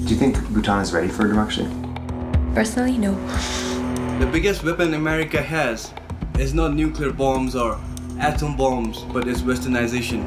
Do you think Bhutan is ready for democracy? Personally, no. The biggest weapon America has is not nuclear bombs or atom bombs, but it's westernization.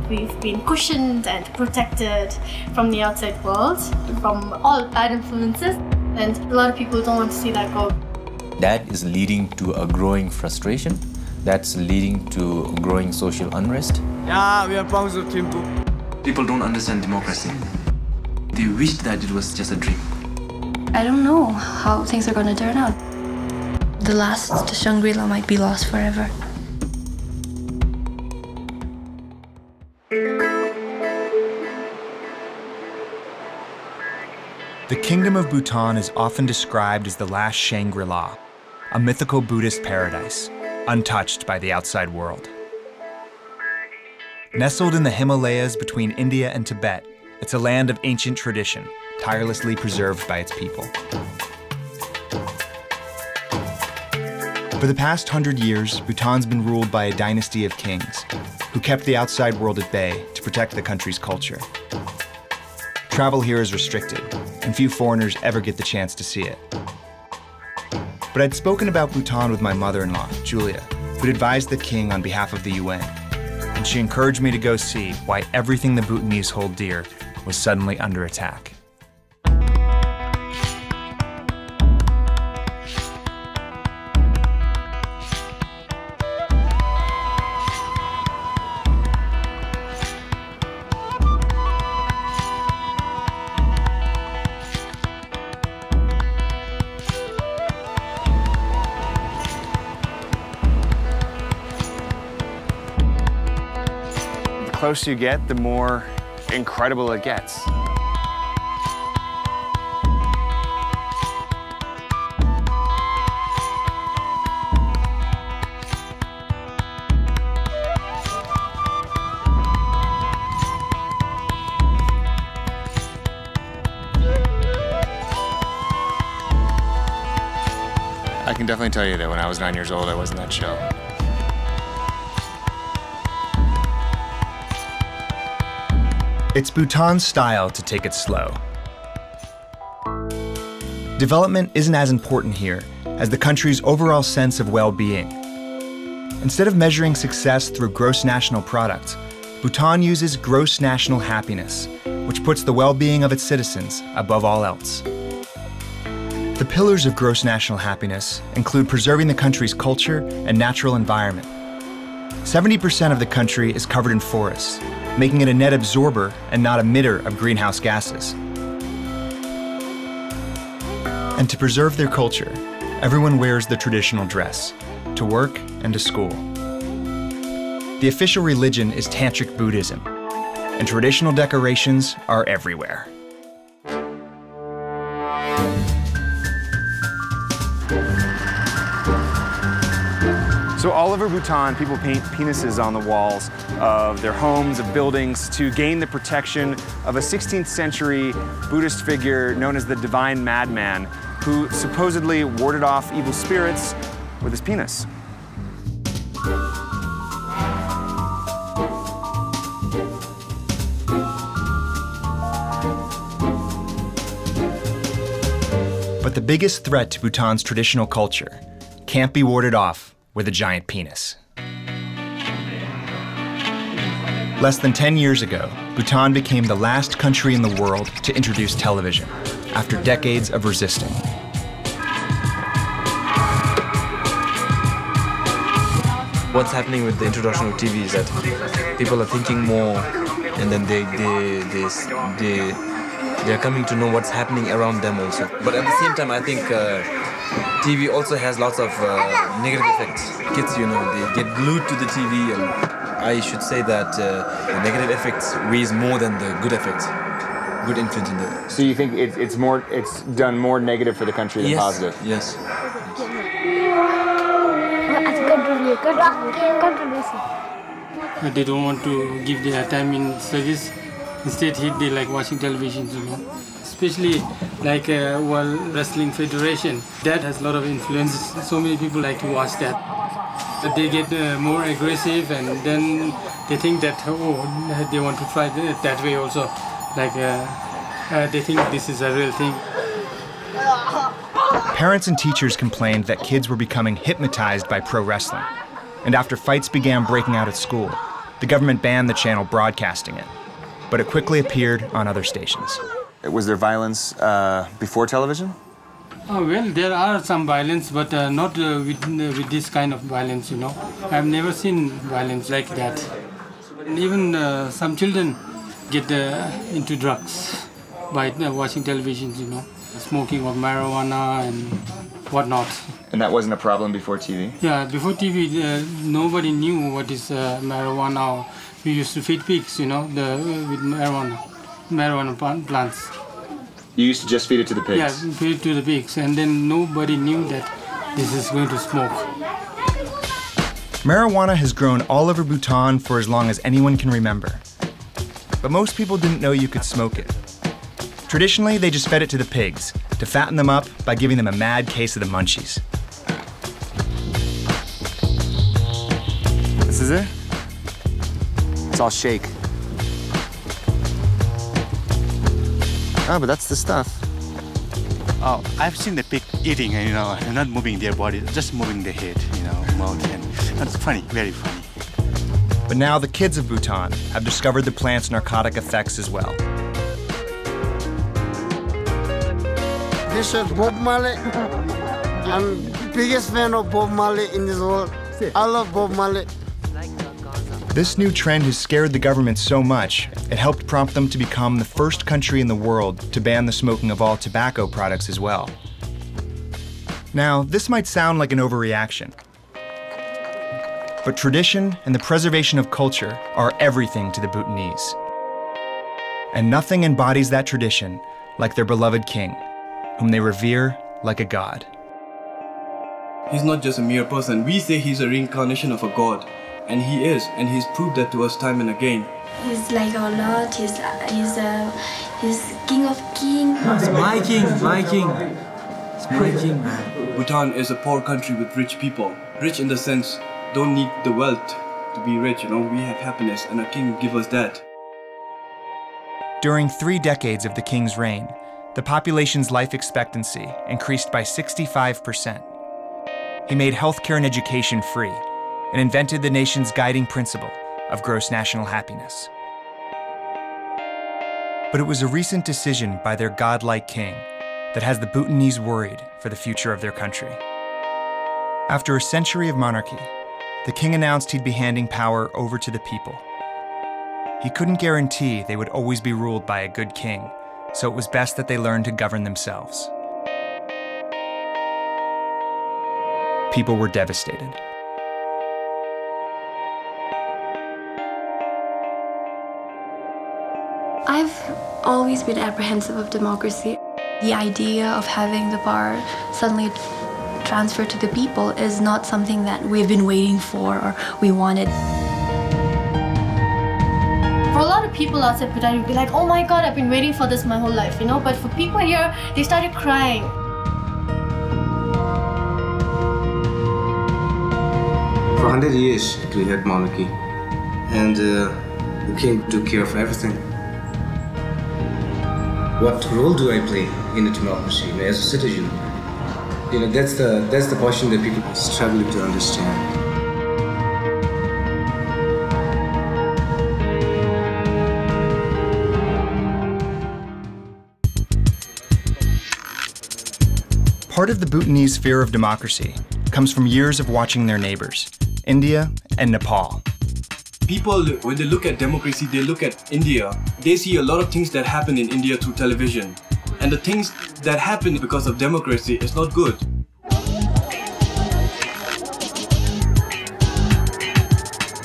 We've been cushioned and protected from the outside world, from all bad influences, and a lot of people don't want to see that go. That is leading to a growing frustration. That's leading to growing social unrest. Yeah, we are proud of Thimphu. People don't understand democracy. They wish that it was just a dream. I don't know how things are going to turn out. The last Shangri-La might be lost forever. The Kingdom of Bhutan is often described as the last Shangri-La, a mythical Buddhist paradise, untouched by the outside world. Nestled in the Himalayas between India and Tibet, it's a land of ancient tradition, tirelessly preserved by its people. For the past 100 years, Bhutan's been ruled by a dynasty of kings who kept the outside world at bay to protect the country's culture. Travel here is restricted, and few foreigners ever get the chance to see it. But I'd spoken about Bhutan with my mother-in-law, Julia, who'd advised the king on behalf of the UN, and she encouraged me to go see why everything the Bhutanese hold dear was suddenly under attack. The closer you get, the more incredible it gets. I can definitely tell you that when I was 9 years old, I wasn't that chill. It's Bhutan's style to take it slow. Development isn't as important here as the country's overall sense of well-being. Instead of measuring success through gross national product, Bhutan uses gross national happiness, which puts the well-being of its citizens above all else. The pillars of gross national happiness include preserving the country's culture and natural environment. 70% of the country is covered in forests, making it a net absorber and not emitter of greenhouse gases. And to preserve their culture, everyone wears the traditional dress, to work and to school. The official religion is Tantric Buddhism, and traditional decorations are everywhere. So all over Bhutan, people paint penises on the walls of their homes, of buildings, to gain the protection of a 16th century Buddhist figure known as the Divine Madman, who supposedly warded off evil spirits with his penis. But the biggest threat to Bhutan's traditional culture can't be warded off with a giant penis. Less than 10 years ago, Bhutan became the last country in the world to introduce television, after decades of resisting. What's happening with the introduction of TV is that people are thinking more, and then they're coming to know what's happening around them also. But at the same time, I think TV also has lots of negative effects. Kids, you know, they get glued to the TV, and I should say that the negative effects weighs more than the good effects, good influence in the. So you think it's done more negative for the country than positive? Yes. They don't want to give their time in service. Instead, they like watching television, you know. Especially like World Wrestling Federation. That has a lot of influence. So many people like to watch that. But they get more aggressive, and then they think that, oh, they want to try that way also. like they think this is a real thing. Parents and teachers complained that kids were becoming hypnotized by pro wrestling. And after fights began breaking out at school, the government banned the channel broadcasting it. But it quickly appeared on other stations. Was there violence before television? Oh, well, there are some violence, but not with this kind of violence, you know. I've never seen violence like that. And even some children get into drugs by watching television, you know, smoking of marijuana and whatnot. And that wasn't a problem before TV? Yeah, before TV, nobody knew what is marijuana. We used to feed pigs, you know, with marijuana plants. You used to just feed it to the pigs? Yeah, feed it to the pigs, and then nobody knew that this is going to smoke. Marijuana has grown all over Bhutan for as long as anyone can remember. But most people didn't know you could smoke it. Traditionally, they just fed it to the pigs to fatten them up by giving them a mad case of the munchies. This is it? It's all shake. Oh, but that's the stuff. Oh, I've seen the pig eating, you know, and not moving their body, just moving their head, you know, mouth, and that's funny, very funny. But now the kids of Bhutan have discovered the plant's narcotic effects as well. This is Bob Marley. I'm the biggest fan of Bob Marley in this world. I love Bob Marley. This new trend has scared the government so much, it helped prompt them to become the first country in the world to ban the smoking of all tobacco products as well. Now, this might sound like an overreaction, but tradition and the preservation of culture are everything to the Bhutanese. And nothing embodies that tradition like their beloved king, whom they revere like a god. He's not just a mere person. We say he's a reincarnation of a god. And he is, and he's proved that to us time and again. He's like our Lord, he's King of Kings. It's my king, my king. It's my king, man. Bhutan is a poor country with rich people. Rich in the sense, don't need the wealth to be rich, you know. We have happiness, and our king give us that. During 3 decades of the king's reign, the population's life expectancy increased by 65%. He made healthcare and education free, and invented the nation's guiding principle of gross national happiness. But it was a recent decision by their godlike king that has the Bhutanese worried for the future of their country. After a century of monarchy, the king announced he'd be handing power over to the people. He couldn't guarantee they would always be ruled by a good king, so it was best that they learn to govern themselves. People were devastated. I've always been apprehensive of democracy. The idea of having the power suddenly transferred to the people is not something that we've been waiting for or we wanted. For a lot of people outside Bhutan, you'd be like, oh my god, I've been waiting for this my whole life, you know? But for people here, they started crying. For 100 years, we had monarchy, and the king took care of everything. What role do I play in a democracy, you know, as a citizen? You know, that's the question that people are struggling to understand. Part of the Bhutanese fear of democracy comes from years of watching their neighbors, India and Nepal. People, when they look at democracy, they look at India. They see a lot of things that happen in India through television. And the things that happen because of democracy is not good.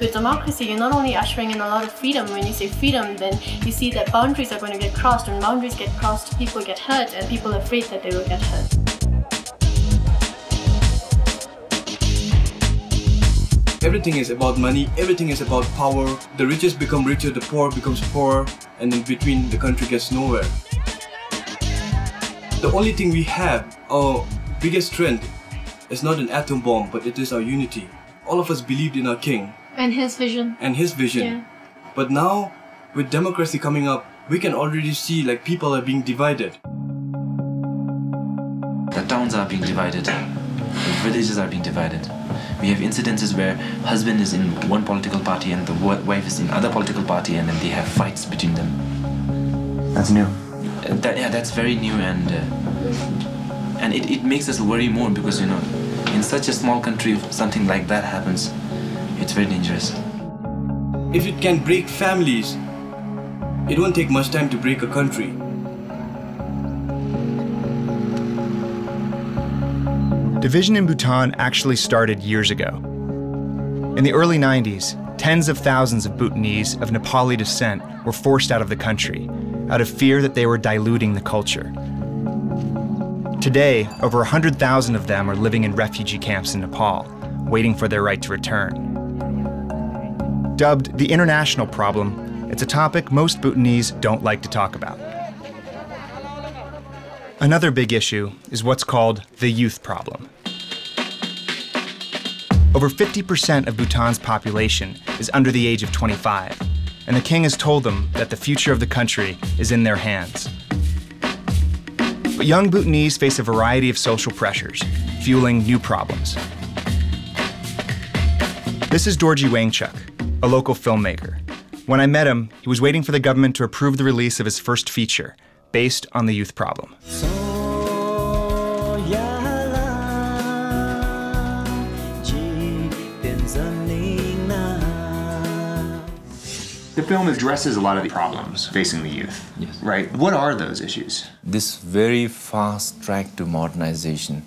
With democracy, you're not only ushering in a lot of freedom. When you say freedom, then you see that boundaries are going to get crossed. When boundaries get crossed, people get hurt, and people are afraid that they will get hurt. Everything is about money, everything is about power. The richest become richer, the poor becomes poorer, and in between the country gets nowhere. The only thing we have, our biggest strength, is not an atom bomb, but it is our unity. All of us believed in our king. And his vision. And his vision. Yeah. But now, with democracy coming up, we can already see like people are being divided. The towns are being divided. The villages are being divided. We have incidences where husband is in one political party and the wife is in other political party, and then they have fights between them. That's new. That's very new, and it makes us worry more because, you know, in such a small country, if something like that happens, it's very dangerous. If it can break families, it won't take much time to break a country. Division in Bhutan actually started years ago. In the early 90s, tens of thousands of Bhutanese of Nepali descent were forced out of the country out of fear that they were diluting the culture. Today, over 100,000 of them are living in refugee camps in Nepal, waiting for their right to return. Dubbed the international problem, it's a topic most Bhutanese don't like to talk about. Another big issue is what's called the youth problem. Over 50% of Bhutan's population is under the age of 25, and the king has told them that the future of the country is in their hands. But young Bhutanese face a variety of social pressures, fueling new problems. This is Dorji Wangchuk, a local filmmaker. When I met him, he was waiting for the government to approve the release of his first feature, based on the youth problem. The film addresses a lot of the problems facing the youth, yes. Right? What are those issues? This very fast track to modernization.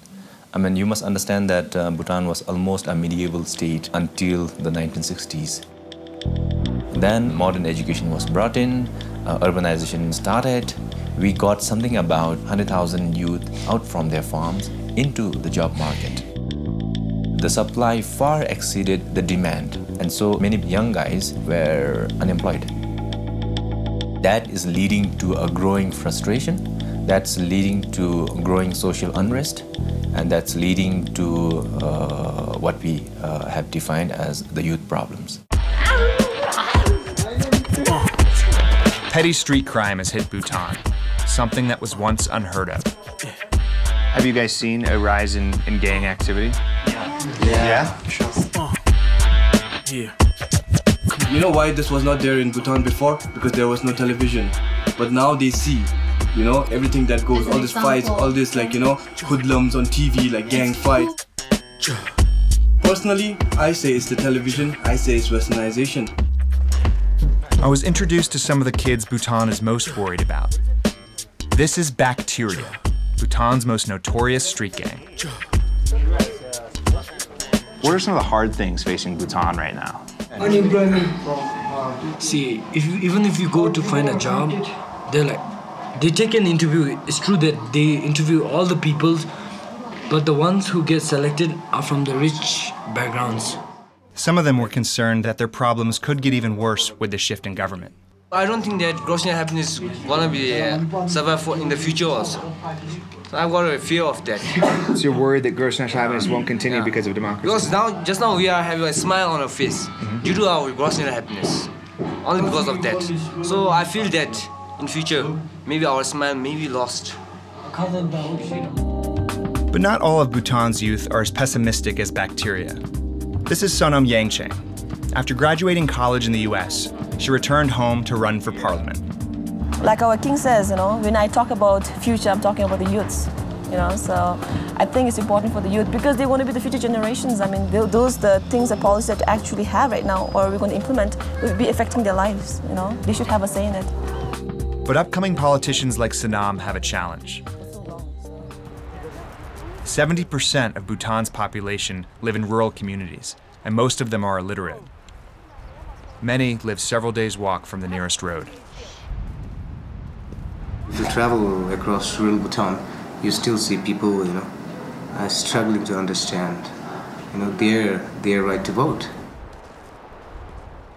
I mean, you must understand that Bhutan was almost a medieval state until the 1960s. Then modern education was brought in, urbanization started. We got something about 100,000 youth out from their farms into the job market. The supply far exceeded the demand, and so many young guys were unemployed. That is leading to a growing frustration, that's leading to growing social unrest, and that's leading to what we have defined as the youth problems. Petty street crime has hit Bhutan, something that was once unheard of. Have you guys seen a rise in gang activity? Yeah? Sure. Yeah. You know why this was not there in Bhutan before? Because there was no television. But now they see, you know, everything that goes, all these fights, all this, like, you know, hoodlums on TV, like gang fights. Personally, I say it's the television, I say it's westernization. I was introduced to some of the kids Bhutan is most worried about. This is Bacteria, Bhutan's most notorious street gang. What are some of the hard things facing Bhutan right now? Unemployment. See, even if you go to find a job, they take an interview. It's true that they interview all the people, but the ones who get selected are from the rich backgrounds. Some of them were concerned that their problems could get even worse with the shift in government. I don't think that gross national happiness is gonna be survive in the future also. So I've got a fear of that. So you're worried that gross national happiness won't continue because of democracy? Because just now we are having a smile on our face due to our gross national happiness. Only because of that. So I feel that in future, maybe our smile may be lost. But not all of Bhutan's youth are as pessimistic as Bacteria. This is Sonam Yangcheng. After graduating college in the US, she returned home to run for parliament. Like our king says, you know, when I talk about future, I'm talking about the youths, you know, so I think it's important for the youth because they want to be the future generations. I mean, those the things, the policies that actually have right now or we're going to implement will be affecting their lives, you know. They should have a say in it. But upcoming politicians like Sonam have a challenge. 70% of Bhutan's population live in rural communities, and most of them are illiterate. Many live several days' walk from the nearest road. If you travel across rural Bhutan, you still see people, you know, struggling to understand, you know, their right to vote.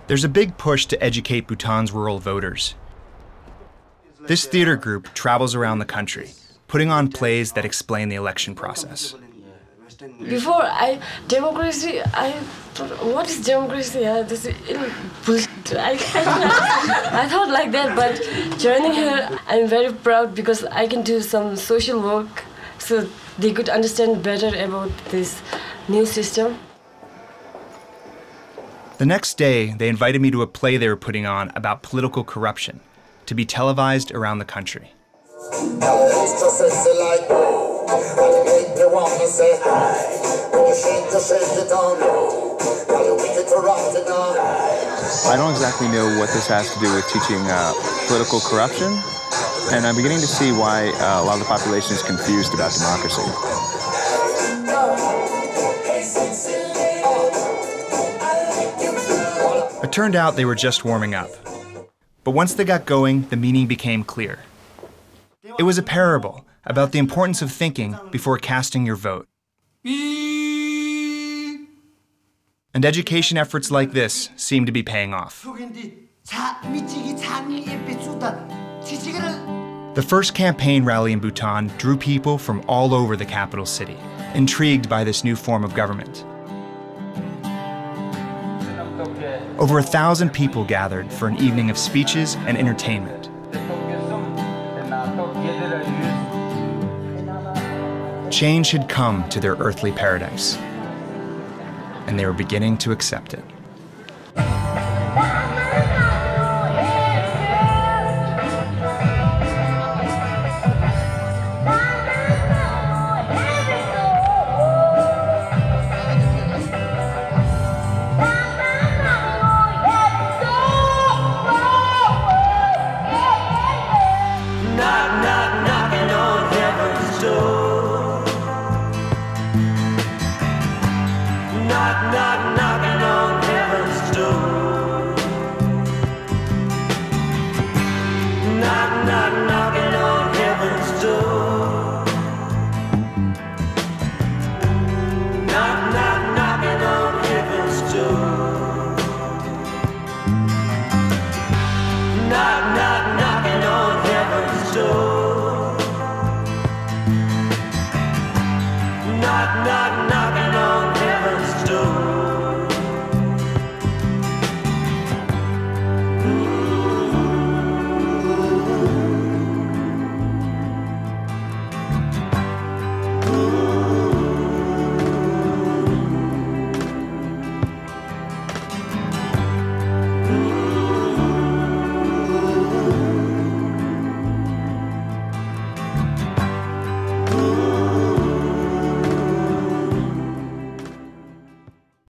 There's a big push to educate Bhutan's rural voters. This theater group travels around the country, putting on plays that explain the election process. Before democracy, I thought, what is democracy? This is I thought like that, but joining her, I'm very proud because I can do some social work so they could understand better about this new system. The next day, they invited me to a play they were putting on about political corruption to be televised around the country. I don't exactly know what this has to do with teaching political corruption, and I'm beginning to see why a lot of the population is confused about democracy. It turned out they were just warming up. But once they got going, the meaning became clear. It was a parable about the importance of thinking before casting your vote. And education efforts like this seem to be paying off. The first campaign rally in Bhutan drew people from all over the capital city, intrigued by this new form of government. Over 1,000 people gathered for an evening of speeches and entertainment. Change had come to their earthly paradise, and they were beginning to accept it. Knock, knock, knock.